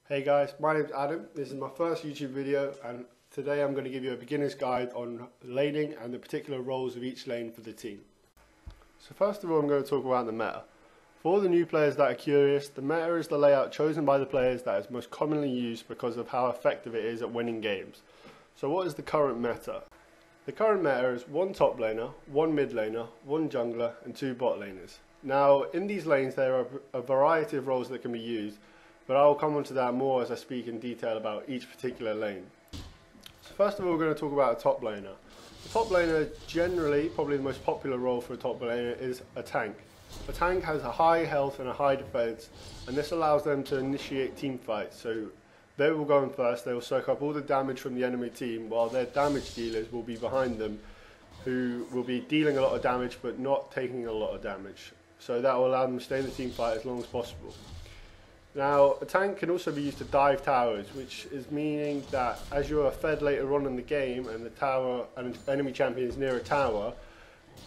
Hey guys, my name's Adam. This is my first YouTube video and today I'm going to give you a beginner's guide on laning and the particular roles of each lane for the team. So first of all I'm going to talk about the meta. For all the new players that are curious, the meta is the layout chosen by the players that is most commonly used because of how effective it is at winning games. So what is the current meta? The current meta is one top laner, one mid laner, one jungler and two bot laners. Now in these lanes there are a variety of roles that can be used, but I will come on to that more as I speak in detail about each particular lane. So first of all, we're going to talk about a top laner. The top laner, generally, probably the most popular role for a top laner is a tank. A tank has a high health and a high defense, and this allows them to initiate team fights. So they will go in first, they will soak up all the damage from the enemy team, while their damage dealers will be behind them, who will be dealing a lot of damage but not taking a lot of damage. So that will allow them to stay in the team fight as long as possible. Now, a tank can also be used to dive towers, which is meaning that as you are fed later on in the game and the tower and enemy champion is near a tower,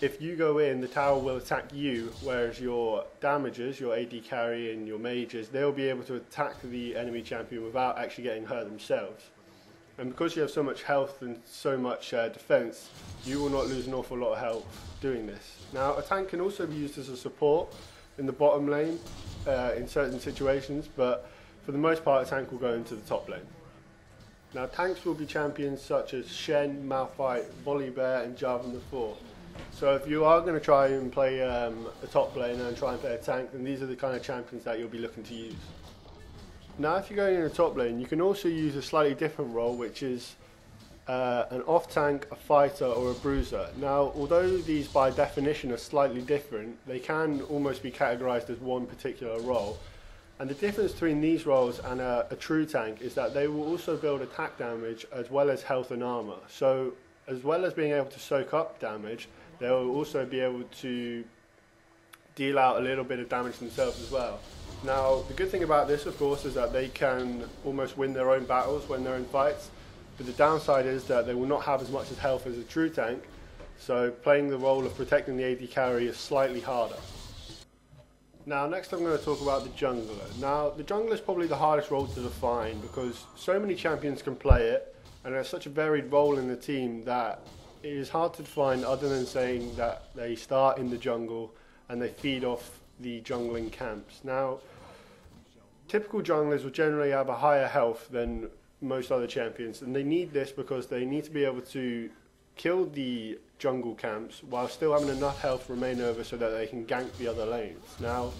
if you go in, the tower will attack you, whereas your damagers, your AD carry and your mages, they'll be able to attack the enemy champion without actually getting hurt themselves. And because you have so much health and so much defense, you will not lose an awful lot of health doing this. Now, a tank can also be used as a support in the bottom lane in certain situations, but for the most part a tank will go into the top lane. Now tanks will be champions such as Shen, Malphite, Volibear and Jarvan the Four. So if you are going to try and play a top laner and try and play a tank, then these are the kind of champions that you'll be looking to use. Now if you're going in the top lane, you can also use a slightly different role, which is an off-tank, a fighter or a bruiser. Now although these by definition are slightly different, they can almost be categorized as one particular role. And the difference between these roles and a true tank is that they will also build attack damage as well as health and armor. So as well as being able to soak up damage, they will also be able to deal out a little bit of damage themselves as well. Now the good thing about this of course is that they can almost win their own battles when they're in fights. But the downside is that they will not have as much health as a true tank, so playing the role of protecting the AD carry is slightly harder. Now next I'm going to talk about the jungler. Now the jungler is probably the hardest role to define because so many champions can play it and there's such a varied role in the team that it is hard to define other than saying that they start in the jungle and they feed off the jungling camps. Now typical junglers will generally have a higher health than most other champions, and they need this because they need to be able to kill the jungle camps while still having enough health remain over so that they can gank the other lanes. Now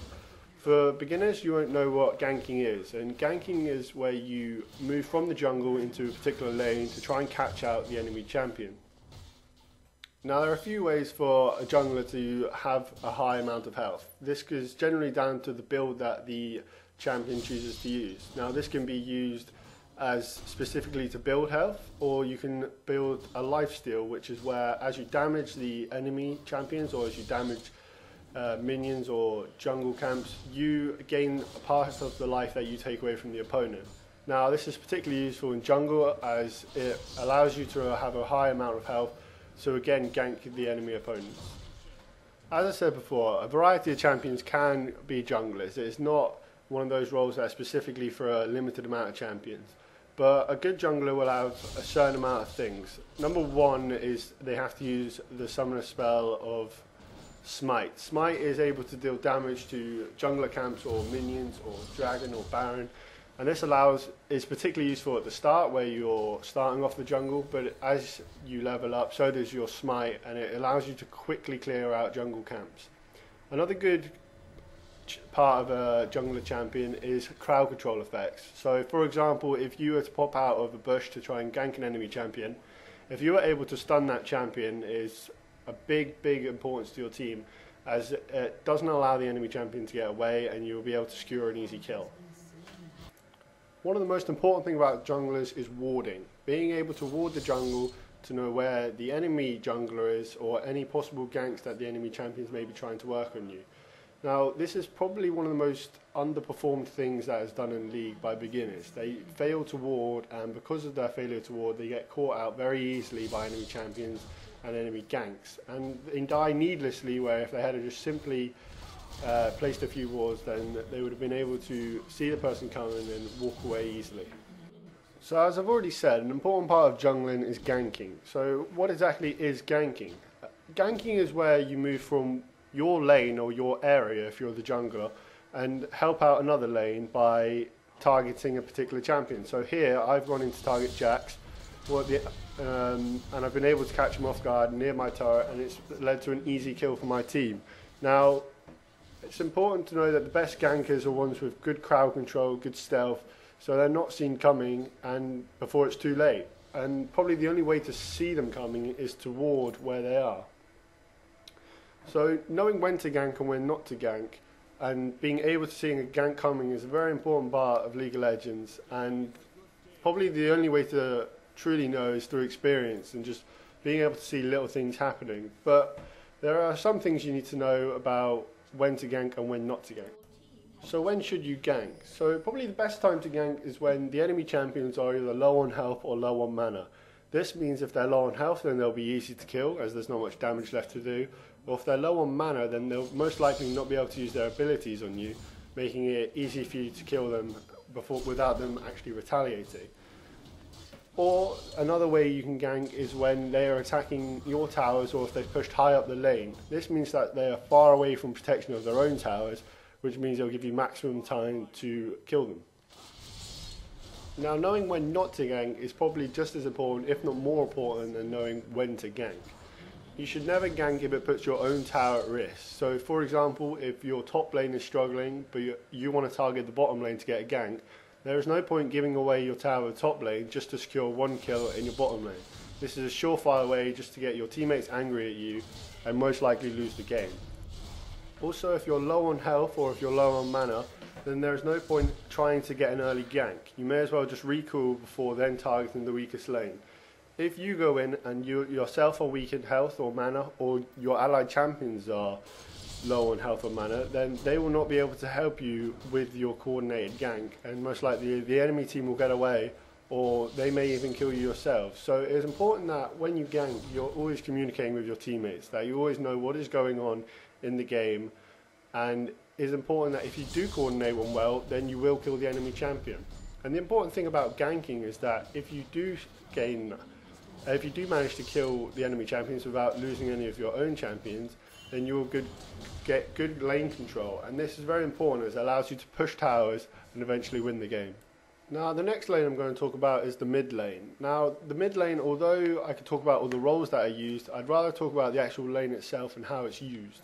for beginners you won't know what ganking is, and ganking is where you move from the jungle into a particular lane to try and catch out the enemy champion. Now there are a few ways for a jungler to have a high amount of health. This is generally down to the build that the champion chooses to use. Now this can be used as specifically to build health, or you can build a lifesteal, which is where as you damage the enemy champions or as you damage minions or jungle camps, you gain a part of the life that you take away from the opponent. Now this is particularly useful in jungle as it allows you to have a high amount of health, so again gank the enemy opponents. As I said before, a variety of champions can be junglers. It's not one of those roles that are specifically for a limited amount of champions. But a good jungler will have a certain amount of things. Number one is they have to use the summoner spell of Smite. Smite is able to deal damage to jungler camps or minions or dragon or baron. And this is particularly useful at the start where you're starting off the jungle, but as you level up so does your Smite, and it allows you to quickly clear out jungle camps. Another good part of a jungler champion is crowd control effects. So for example, if you were to pop out of a bush to try and gank an enemy champion, if you were able to stun that champion, is a big importance to your team, as it doesn't allow the enemy champion to get away and you'll be able to skewer an easy kill. One of the most important things about junglers is warding. Being able to ward the jungle to know where the enemy jungler is or any possible ganks that the enemy champions may be trying to work on you. Now, this is probably one of the most underperformed things that is done in League by beginners. They fail to ward, and because of their failure to ward, they get caught out very easily by enemy champions and enemy ganks. And they die needlessly, where if they had just simply placed a few wards, then they would have been able to see the person coming and walk away easily. So as I've already said, an important part of jungling is ganking. So what exactly is ganking? Ganking is where you move from your lane or your area, if you're the jungler, and help out another lane by targeting a particular champion. So here I've gone in to target Jax, and I've been able to catch him off guard near my turret, and it's led to an easy kill for my team. Now, it's important to know that the best gankers are ones with good crowd control, good stealth, so they're not seen coming and before it's too late. And probably the only way to see them coming is to ward where they are. So knowing when to gank and when not to gank, and being able to see a gank coming is a very important part of League of Legends, and probably the only way to truly know is through experience and just being able to see little things happening. But there are some things you need to know about when to gank and when not to gank. So when should you gank? So probably the best time to gank is when the enemy champions are either low on health or low on mana. This means if they're low on health, then they'll be easy to kill as there's not much damage left to do. Or if they're low on mana, then they'll most likely not be able to use their abilities on you, making it easy for you to kill them without them actually retaliating. Or another way you can gank is when they are attacking your towers, or if they've pushed high up the lane. This means that they are far away from protection of their own towers, which means it'll give you maximum time to kill them. Now, knowing when not to gank is probably just as important, if not more important, than knowing when to gank. You should never gank if it puts your own tower at risk. So, for example, if your top lane is struggling, but you want to target the bottom lane to get a gank, there is no point giving away your tower top lane just to secure one kill in your bottom lane. This is a surefire way just to get your teammates angry at you and most likely lose the game. Also, if you're low on health or if you're low on mana, then there is no point trying to get an early gank. You may as well just recool before then targeting the weakest lane. If you go in and you yourself are weak in health or mana, or your allied champions are low on health or mana, then they will not be able to help you with your coordinated gank, and most likely the enemy team will get away, or they may even kill you yourself. So it is important that when you gank, you're always communicating with your teammates, that you always know what is going on in the game, and it's important that if you do coordinate one well, then you will kill the enemy champion. And the important thing about ganking is that if you do manage to kill the enemy champions without losing any of your own champions, then you will get good lane control, and this is very important as it allows you to push towers and eventually win the game. Now, the next lane I'm going to talk about is the mid lane. Now, the mid lane, although I could talk about all the roles that are used, I'd rather talk about the actual lane itself and how it's used.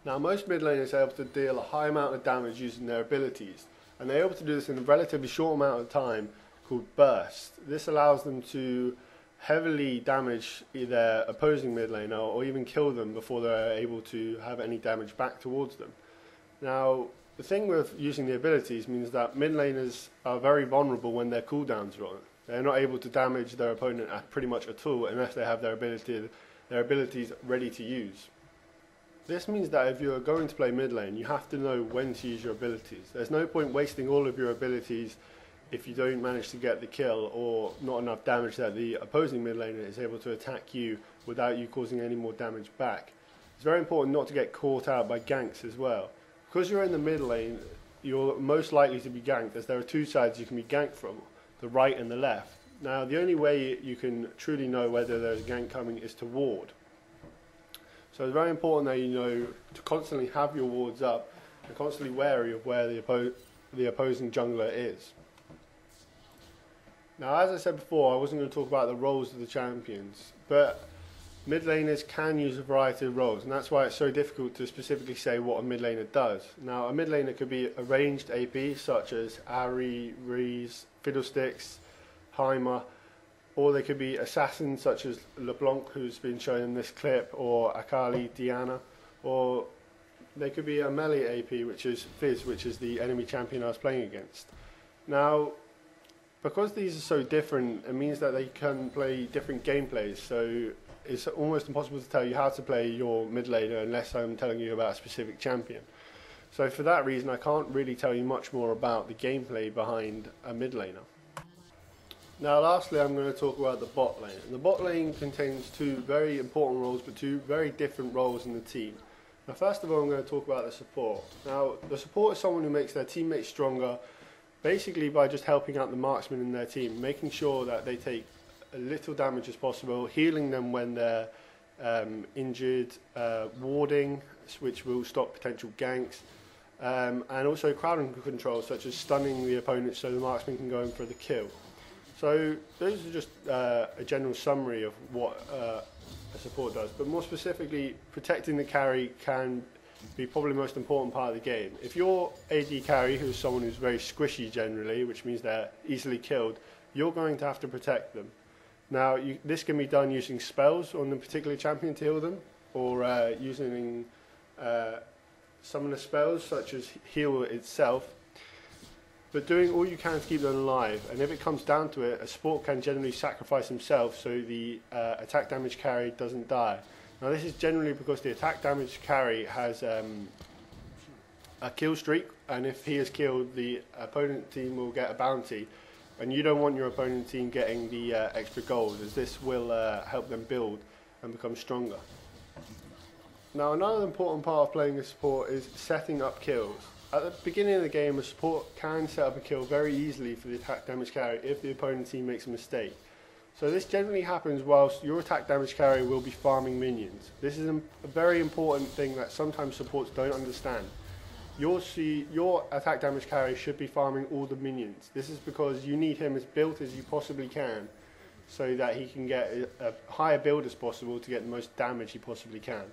Now, most mid laners are able to deal a high amount of damage using their abilities, and they're able to do this in a relatively short amount of time called burst. This allows them to heavily damage their opposing mid laner or even kill them before they're able to have any damage back towards them. Now, the thing with using the abilities means that mid laners are very vulnerable when their cooldowns are on. They're not able to damage their opponent pretty much at all unless they have their abilities ready to use. This means that if you're going to play mid lane, you have to know when to use your abilities. There's no point wasting all of your abilities if you don't manage to get the kill or not enough damage that the opposing mid laner is able to attack you without you causing any more damage back. It's very important not to get caught out by ganks as well. Because you're in the mid lane, you're most likely to be ganked, as there are two sides you can be ganked from, the right and the left. Now, the only way you can truly know whether there's a gank coming is to ward. So it's very important that you know to constantly have your wards up and constantly wary of where the opposing jungler is. Now, as I said before, I wasn't going to talk about the roles of the champions, but mid laners can use a variety of roles, and that's why it's so difficult to specifically say what a mid laner does. Now, a mid laner could be a ranged AP such as Ahri, Reese, Fiddlesticks, Heimer, or they could be assassins such as LeBlanc, who's been shown in this clip, or Akali, Diana, or they could be a melee AP, which is Fizz, which is the enemy champion I was playing against. Now, because these are so different, it means that they can play different gameplays, so it's almost impossible to tell you how to play your mid laner unless I'm telling you about a specific champion. So for that reason, I can't really tell you much more about the gameplay behind a mid laner. Now, lastly, I'm going to talk about the bot lane. The bot lane contains two very important roles, but two very different roles in the team. Now first of all I'm going to talk about the support. Now the support is someone who makes their teammates stronger, basically by just helping out the marksmen in their team, making sure that they take as little damage as possible, healing them when they're injured, warding, which will stop potential ganks, and also crowd control, such as stunning the opponent so the marksman can go in for the kill. So those are just a general summary of what a support does, but more specifically, protecting the carry can be probably the most important part of the game. If you're AD carry, who's someone who's very squishy generally, which means they're easily killed, you're going to have to protect them. Now, this can be done using spells on a particular champion to heal them, or using summoner spells such as heal itself, but doing all you can to keep them alive. And if it comes down to it, a support can generally sacrifice himself so the attack damage carry doesn't die. Now this is generally because the attack damage carry has a kill streak, and if he is killed, the opponent team will get a bounty, and you don't want your opponent team getting the extra gold, as this will help them build and become stronger. Now another important part of playing a support is setting up kills. At the beginning of the game, a support can set up a kill very easily for the attack damage carry if the opponent team makes a mistake. So this generally happens whilst your attack damage carry will be farming minions. This is a very important thing that sometimes supports don't understand. Your attack damage carry should be farming all the minions. This is because you need him as built as you possibly can, so that he can get a higher build as possible to get the most damage he possibly can.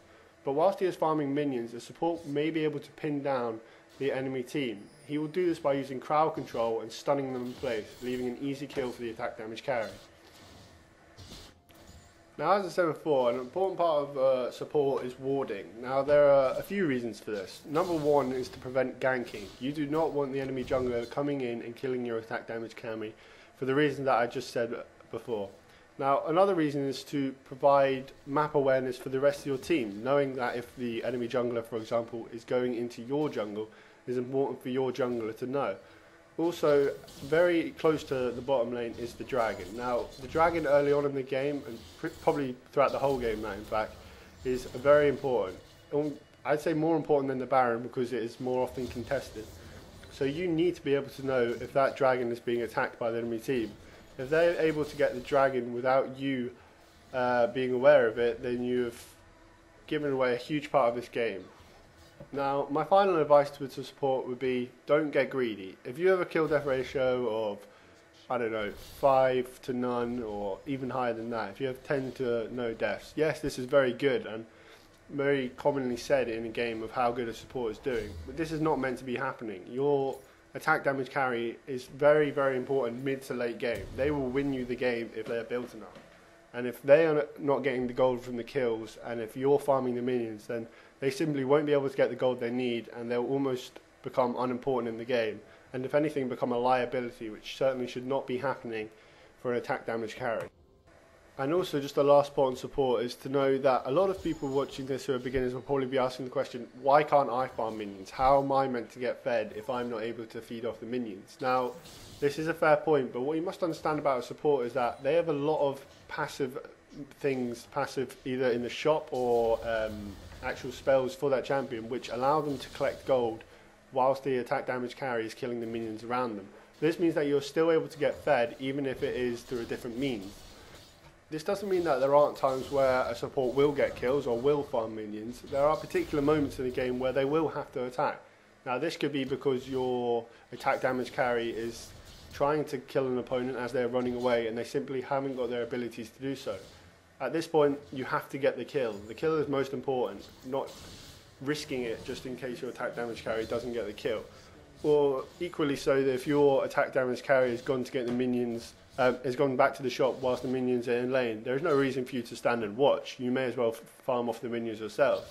But whilst he is farming minions, the support may be able to pin down the enemy team. He will do this by using crowd control and stunning them in place, leaving an easy kill for the attack damage carry. Now, as I said before, an important part of support is warding. Now, there are a few reasons for this. Number one is to prevent ganking. You do not want the enemy jungler coming in and killing your attack damage carry for the reason that I just said before. Now, another reason is to provide map awareness for the rest of your team, knowing that if the enemy jungler, for example, is going into your jungle, it is important for your jungler to know. Also, very close to the bottom lane is the dragon. Now, the dragon early on in the game, and probably throughout the whole game now in fact, is very important. I'd say more important than the Baron because it is more often contested. So you need to be able to know if that dragon is being attacked by the enemy team. If they're able to get the dragon without you being aware of it, then you've given away a huge part of this game. Now, my final advice to support would be, don't get greedy. If you have a kill death ratio of, I don't know, 5 to none or even higher than that, if you have 10 to no deaths, yes, this is very good and very commonly said in a game of how good a support is doing, but this is not meant to be happening. Your attack damage carry is very, very important mid to late game. They will win you the game if they are built enough. And if they are not getting the gold from the kills, and if you're farming the minions, then they simply won't be able to get the gold they need, and they'll almost become unimportant in the game, and if anything become a liability, which certainly should not be happening for an attack damage carry. And also, just the last point on support is to know that a lot of people watching this who are beginners will probably be asking the question, why can't I farm minions? How am I meant to get fed if I'm not able to feed off the minions? Now, this is a fair point, but what you must understand about a support is that they have a lot of passive things, passive either in the shop or actual spells for that champion, which allow them to collect gold whilst the attack damage carry is killing the minions around them. This means that you're still able to get fed even if it is through a different means. This doesn't mean that there aren't times where a support will get kills or will farm minions. There are particular moments in the game where they will have to attack. Now this could be because your attack damage carry is trying to kill an opponent as they're running away and they simply haven't got their abilities to do so. At this point, you have to get the kill. The kill is most important, not risking it just in case your attack damage carry doesn't get the kill. Or equally so, that if your attack damage carry has gone to get the minions, has gone back to the shop whilst the minions are in lane, there's no reason for you to stand and watch. You may as well farm off the minions yourself.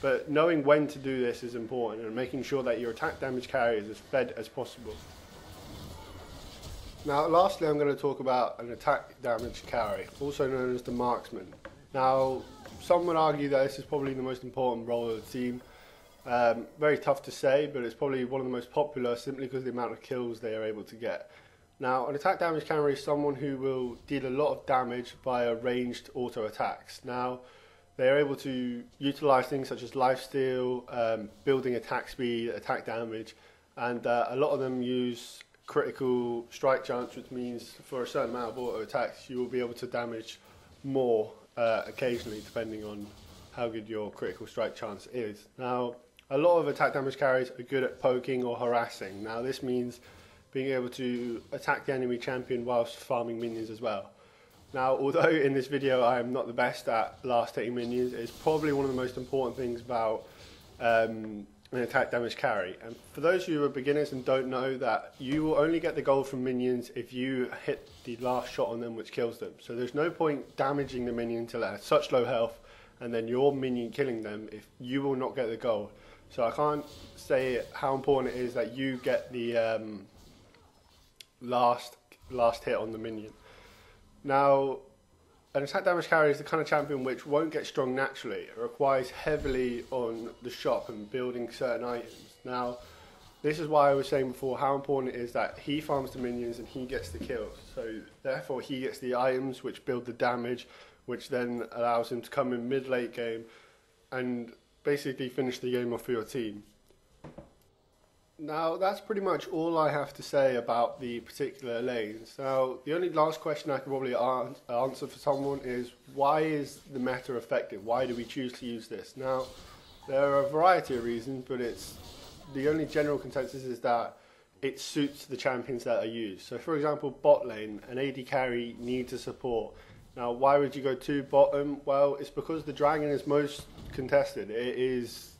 But knowing when to do this is important, and making sure that your attack damage carry is as fed as possible. Now lastly, I'm going to talk about an attack damage carry, also known as the marksman. Now, some would argue that this is probably the most important role of the team. Very tough to say, but it's probably one of the most popular simply because of the amount of kills they are able to get. Now, an attack damage carry is someone who will deal a lot of damage via ranged auto attacks. Now, They're able to utilize things such as lifesteal, building attack speed, attack damage, and a lot of them use critical strike chance, which means for a certain amount of auto attacks you will be able to damage more occasionally, depending on how good your critical strike chance is. Now, a lot of attack damage carries are good at poking or harassing. Now, this means being able to attack the enemy champion whilst farming minions as well. Now, although in this video I am not the best at last hitting minions, it's probably one of the most important things about an attack damage carry. And for those who are beginners and don't know that, you will only get the gold from minions if you hit the last shot on them which kills them. So there's no point damaging the minion until it has such low health and then your minion killing them if you will not get the gold. So I can't say how important it is that you get the last hit on the minion. Now, an attack damage carry is the kind of champion which won't get strong naturally. It requires heavily on the shop and building certain items. Now, this is why I was saying before how important it is that he farms the minions and he gets the kills. So therefore he gets the items which build the damage, which then allows him to come in mid-late game and basically finish the game off for your team. Now, that's pretty much all I have to say about the particular lanes. Now, the only last question I could probably answer for someone is, why is the meta effective? Why do we choose to use this? Now, there are a variety of reasons, but the only general consensus is that it suits the champions that are used. So, for example, bot lane, an AD carry needs a support. Now, why would you go to bottom? Well, it's because the dragon is most contested. It is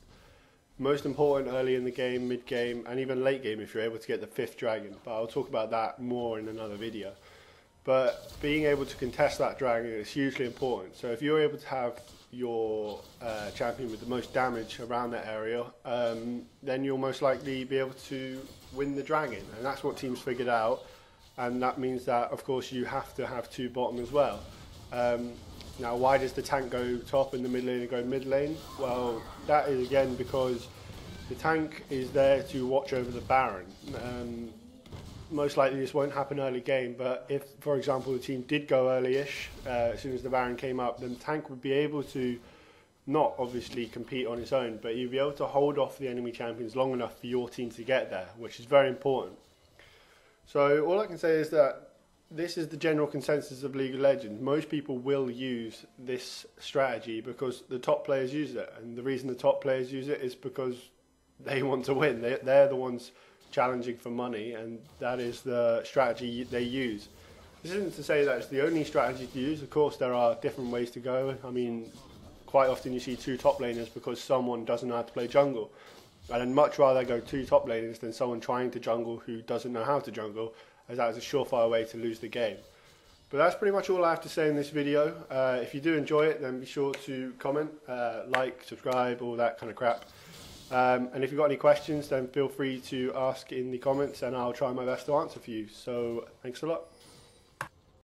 most important early in the game, mid-game, and even late game if you're able to get the 5th dragon. But I'll talk about that more in another video. But being able to contest that dragon is hugely important. So if you're able to have your champion with the most damage around that area, then you'll most likely be able to win the dragon. And that's what teams figured out. And that means that, of course, you have to have 2 bottom as well. Now, why does the tank go top and the mid laner go mid lane? Well, that is again because the tank is there to watch over the Baron. Most likely this won't happen early game, but if, for example, the team did go early-ish, as soon as the Baron came up, then the tank would be able to not obviously compete on its own, but you'd be able to hold off the enemy champions long enough for your team to get there, which is very important. So all I can say is that this is the general consensus of League of Legends. Most people will use this strategy because the top players use it. And the reason the top players use it is because they want to win. They're the ones challenging for money, and that is the strategy they use. This isn't to say that it's the only strategy to use. Of course, there are different ways to go. I mean, quite often you see 2 top laners because someone doesn't know how to play jungle. And I'd much rather go 2 top laners than someone trying to jungle who doesn't know how to jungle, as that is a surefire way to lose the game. But that's pretty much all I have to say in this video. If you do enjoy it, then be sure to comment, like, subscribe, all that kind of crap. And if you've got any questions, then feel free to ask in the comments and I'll try my best to answer for you. So thanks a lot.